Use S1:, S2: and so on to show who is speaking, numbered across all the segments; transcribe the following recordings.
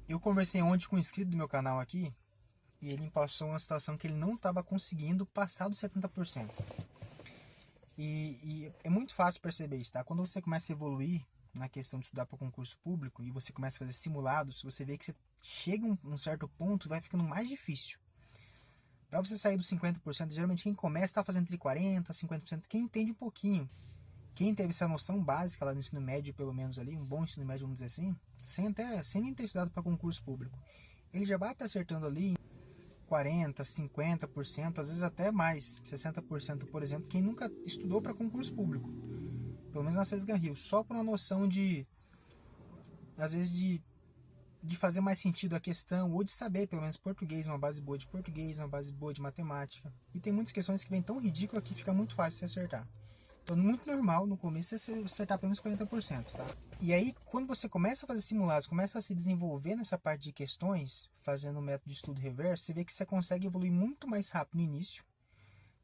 S1: Eu conversei ontem com um inscrito do meu canal aqui e ele me passou uma situação que ele não estava conseguindo passar dos 70%. E é muito fácil perceber isso, tá? Quando você começa a evoluir na questão de estudar para concurso público e você começa a fazer simulados, você vê que você chega a um certo ponto e vai ficando mais difícil. Para você sair dos 50%, geralmente quem começa está fazendo entre 40% e 50%. Quem entende um pouquinho, quem teve essa noção básica lá no ensino médio, pelo menos ali, um bom ensino médio, vamos dizer assim, sem nem ter estudado para concurso público, ele já vai estar acertando ali 40%, 50%, às vezes até mais, 60%, por exemplo, quem nunca estudou para concurso público, pelo menos na Sesgan Rio, só por uma noção de, às vezes, de fazer mais sentido a questão, ou de saber pelo menos português, uma base boa de português, uma base boa de matemática. E tem muitas questões que vêm tão ridículas que fica muito fácil de acertar. Então, muito normal no começo você acertar pelo menos 40%, tá? E aí, quando você começa a fazer simulados, começa a se desenvolver nessa parte de questões, fazendo o método de estudo reverso, você vê que você consegue evoluir muito mais rápido no início.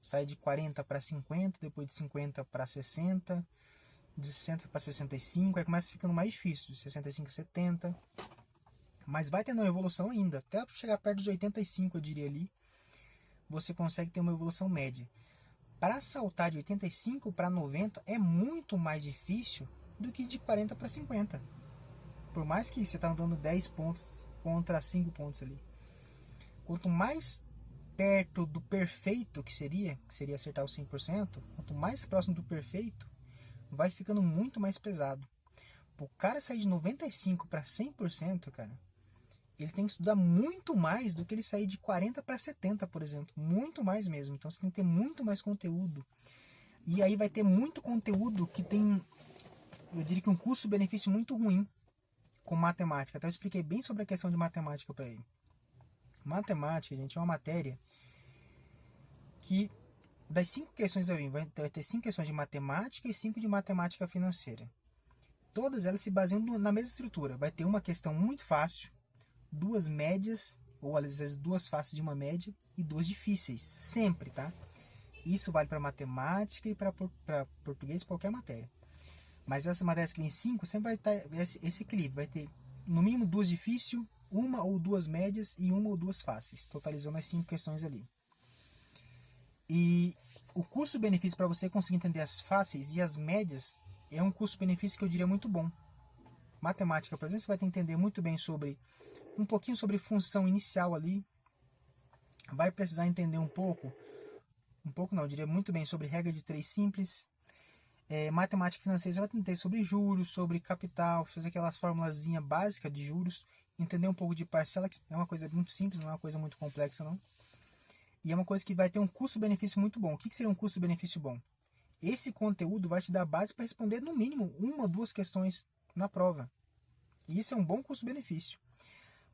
S1: Sai de 40 para 50, depois de 50 para 60, de 60 para 65, aí começa ficando mais difícil, de 65 a 70. Mas vai tendo uma evolução ainda, até chegar perto dos 85, eu diria ali, você consegue ter uma evolução média. Para saltar de 85 para 90 é muito mais difícil do que de 40 para 50. Por mais que você está andando 10 pontos contra 5 pontos ali. Quanto mais perto do perfeito que seria acertar o 100%, quanto mais próximo do perfeito, vai ficando muito mais pesado. O cara sair de 95 para 100%, cara, ele tem que estudar muito mais do que ele sair de 40 para 70, por exemplo. Muito mais mesmo. Então você tem que ter muito mais conteúdo. E aí vai ter muito conteúdo que tem, eu diria que um custo-benefício muito ruim com matemática. Então eu expliquei bem sobre a questão de matemática para ele. Matemática, gente, é uma matéria que das 5 questões vai ter 5 questões de matemática e 5 de matemática financeira. Todas elas se baseiam na mesma estrutura. Vai ter uma questão muito fácil, duas médias, ou às vezes duas fáceis de uma média e duas difíceis, sempre, tá? Isso vale para matemática e para português, qualquer matéria. Mas essas matérias que vem 5, sempre vai estar esse equilíbrio, vai ter no mínimo duas difíceis, uma ou duas médias e uma ou duas fáceis, totalizando as 5 questões ali. E o custo-benefício para você conseguir entender as fáceis e as médias é um custo-benefício que eu diria muito bom. Matemática, por exemplo, você vai ter que entender muito bem sobre um pouquinho sobre função inicial ali. Vai precisar entender um pouco não, eu diria muito bem sobre regra de três simples. Matemática financeira, você vai entender sobre juros, sobre capital, fazer aquelas formulazinhas básicas de juros, entender um pouco de parcela, que é uma coisa muito simples, não é uma coisa muito complexa não. E é uma coisa que vai ter um custo-benefício muito bom. O que seria um custo-benefício bom? Esse conteúdo vai te dar base para responder no mínimo uma ou duas questões na prova. E isso é um bom custo-benefício.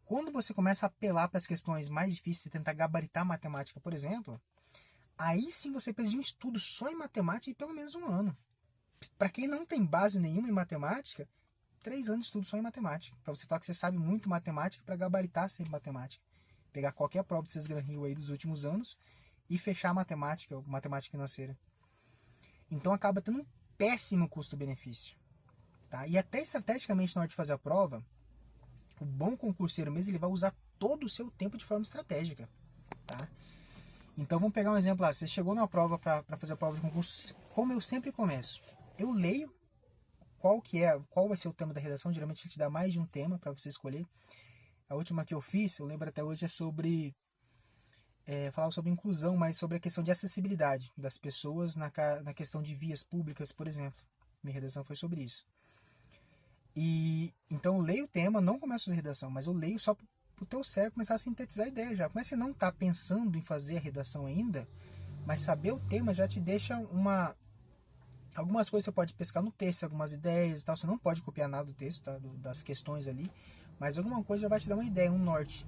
S1: Quando você começa a apelar para as questões mais difíceis, tentar gabaritar a matemática, por exemplo, aí sim você precisa de um estudo só em matemática de pelo menos um ano. Para quem não tem base nenhuma em matemática, 3 anos de estudo só em matemática. Para você falar que você sabe muito matemática para gabaritar sempre matemática. Pegar qualquer prova de Sesgan Rio aí dos últimos anos e fechar a matemática, matemática financeira. Então acaba tendo um péssimo custo-benefício. Tá? E até estrategicamente na hora de fazer a prova, o bom concurseiro mesmo ele vai usar todo o seu tempo de forma estratégica. Tá? Então vamos pegar um exemplo lá. Você chegou na prova para fazer a prova de concurso, como eu sempre começo. Eu leio qual vai ser o tema da redação. Geralmente a gente dá mais de um tema para você escolher. A última que eu fiz, eu lembro até hoje, é sobre falava sobre inclusão, mas sobre a questão de acessibilidade das pessoas na questão de vias públicas, por exemplo. Minha redação foi sobre isso. E então eu leio o tema, não começo a fazer redação, mas eu leio só para o teu cérebro começar a sintetizar a ideia já. Mas você não está pensando em fazer a redação ainda, mas saber o tema já te deixa algumas coisas você pode pescar no texto, algumas ideias e tal. Você não pode copiar nada do texto, tá? Das questões ali, mas alguma coisa já vai te dar uma ideia, um norte.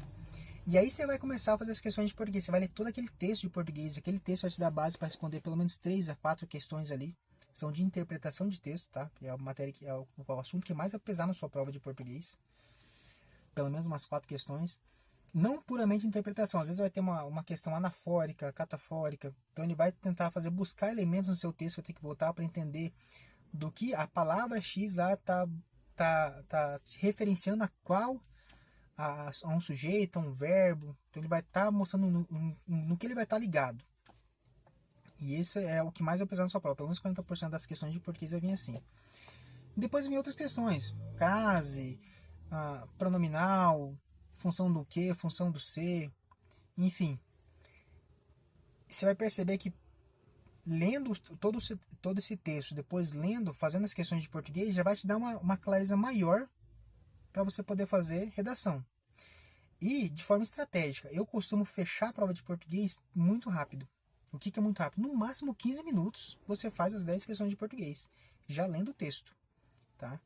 S1: E aí você vai começar a fazer as questões de português. Você vai ler todo aquele texto de português. Aquele texto vai te dar base para responder pelo menos 3 a 4 questões ali. São de interpretação de texto, tá? É a matéria que é o assunto que mais vai pesar na sua prova de português. Pelo menos umas 4 questões. Não puramente interpretação. Às vezes vai ter uma questão anafórica, catafórica. Então ele vai tentar buscar elementos no seu texto. Vai ter que voltar para entender do que a palavra X lá tá se referenciando a qual a um sujeito, a um verbo. Então ele vai estar mostrando no que ele vai estar ligado. E esse é o que mais vai pesar na sua prova. Pelo menos 40% das questões de português vai vir assim. Depois vem outras questões. Crase, pronominal, função do que, função do ser, enfim. Você vai perceber que lendo todo esse texto, depois lendo, fazendo as questões de português, já vai te dar uma clareza maior para você poder fazer redação. E de forma estratégica, eu costumo fechar a prova de português muito rápido. O que é muito rápido? No máximo 15 minutos você faz as 10 questões de português, já lendo o texto. Tá?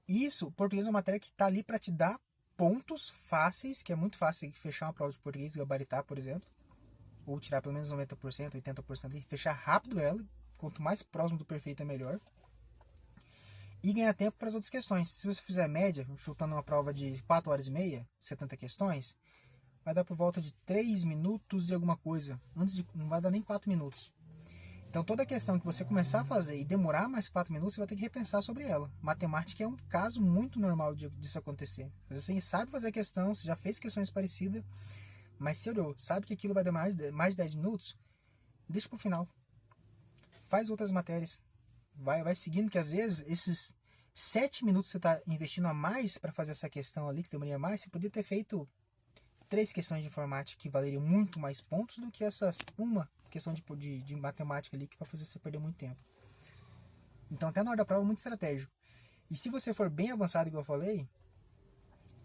S1: Isso, português é uma matéria que está ali para te dar pontos fáceis, que é muito fácil fechar uma prova de português, gabaritar, por exemplo, ou tirar pelo menos 90%, 80% e fechar rápido ela, quanto mais próximo do perfeito é melhor. E ganhar tempo para as outras questões. Se você fizer média, chutando uma prova de 4 horas e meia, 70 questões, vai dar por volta de 3 minutos e alguma coisa. Não vai dar nem 4 minutos. Então toda questão que você começar a fazer e demorar mais 4 minutos, você vai ter que repensar sobre ela. Matemática é um caso muito normal disso acontecer. Às vezes você sabe fazer a questão, você já fez questões parecidas, mas se olhou, sabe que aquilo vai demorar mais 10 minutos, deixa para o final. Faz outras matérias. Vai seguindo, que às vezes esses 7 minutos que você está investindo a mais para fazer essa questão ali, que você demoraria mais, você poderia ter feito 3 questões de informática que valeriam muito mais pontos do que essas uma questão de matemática ali que vai fazer você perder muito tempo. Então até na hora da prova é muito estratégico. E se você for bem avançado, igual eu falei,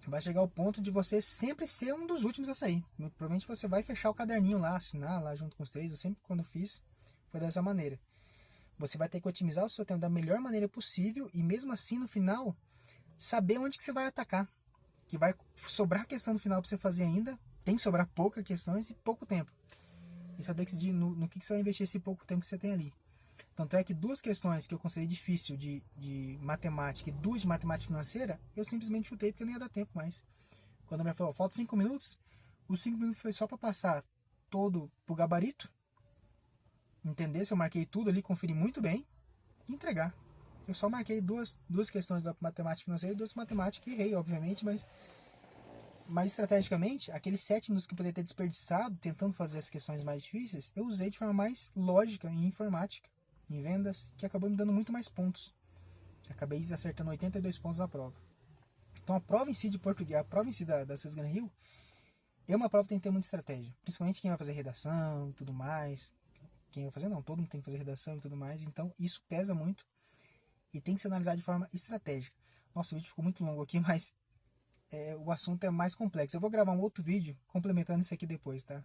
S1: vai chegar ao ponto de você sempre ser um dos últimos a sair. Provavelmente você vai fechar o caderninho lá, assinar lá junto com os 3. Eu sempre, quando fiz, foi dessa maneira. Você vai ter que otimizar o seu tempo da melhor maneira possível e mesmo assim, no final, saber onde que você vai atacar. Que vai sobrar questão no final para você fazer ainda. Tem que sobrar poucas questões e pouco tempo. E você vai ter que decidir no que você vai investir esse pouco tempo que você tem ali. Tanto é que 2 questões que eu considerei difícil de matemática e 2 de matemática financeira, eu simplesmente chutei porque eu não ia dar tempo mais. Quando a mulher falou, falta 5 minutos, os 5 minutos foi só para passar todo pro gabarito, entender se eu marquei tudo ali, conferi muito bem e entregar. Eu só marquei duas questões da matemática financeira e 2 de matemática, errei, obviamente, mas estrategicamente, aqueles 7 minutos que eu poderia ter desperdiçado tentando fazer as questões mais difíceis, eu usei de forma mais lógica em informática, em vendas, que acabou me dando muito mais pontos. Acabei acertando 82 pontos na prova. Então a prova em si de português, a prova em si da Sesgan Rio, é uma prova que tem que ter muita estratégia. Principalmente quem vai fazer redação e tudo mais. Quem vai fazer não, todo mundo tem que fazer redação e tudo mais. Então isso pesa muito e tem que ser analisado de forma estratégica. Nossa, o vídeo ficou muito longo aqui, mas o assunto é mais complexo. Eu vou gravar um outro vídeo complementando isso aqui depois, tá?